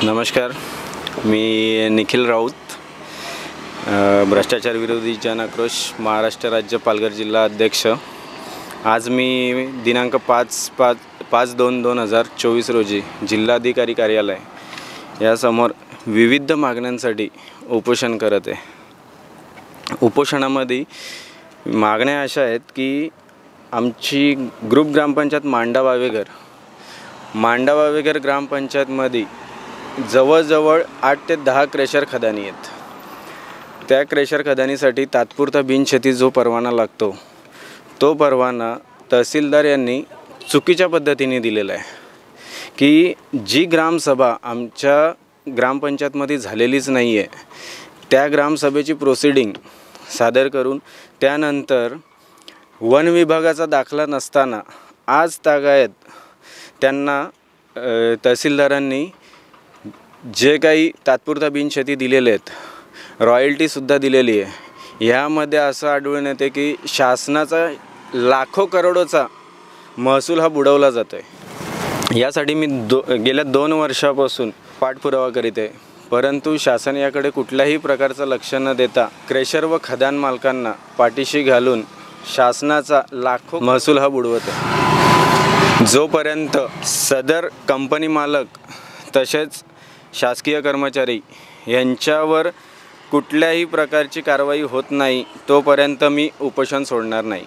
नमस्कार, मी निखिल राऊत, भ्रष्टाचार विरोधी जन आक्रोश महाराष्ट्र राज्य पालघर जिल्हा अध्यक्ष। आज मी दिनांक 5/2/2024 रोजी जिल्हाधिकारी कार्यालय यासमोर विविध मागण्यांसाठी उपोषण करत आहे। उपोषणामध्ये मागण्या अशा आहेत की आमची ग्रुप ग्रामपंचायत मांडा-वावेघर ग्रामपंचायतमध्ये जवळजवळ 8 ते 10 क्रेशर खदानी आहेत। त्या क्रेशर खदानीसाठी तात्पुरता बिनशेती जो परवाना लागतो तो परवाना तहसीलदार यांनी चुकीच्या पद्धतीने दिलेला आहे की जी ग्रामसभा आमच्या ग्रामपंचायतमध्ये झालेलीच नाही आहे त्या ग्रामसभेची प्रोसिडिंग सादर करून त्यानंतर वन विभागाचा दाखला नसताना आज तागायत त्यांना तहसीलदारांनी जे काही तात्पुरता बिनशेती दिलेले आहेत, रॉयल्टीसुद्धा दिलेली आहे। यामध्ये असं आढळून येते की शासनाचा लाखो करोडोचा महसूल हा बुडवला जातो आहे। यासाठी मी गेल्या 2 वर्षापासून पाठपुरावा करीत आहे, परंतु शासन याकडे कुठल्याही प्रकारचं लक्ष न देता क्रेशर व खदान मालकांना पाठीशी घालून शासनाचा लाखो महसूल हा बुडवत आहे। जोपर्यंत सदर कंपनी मालक तसेच शासकीय कर्मचारी यांच्यावर कुठल्याही प्रकारची कारवाई होत नाही तोपर्यंत मी उपोषण सोडणार नाही।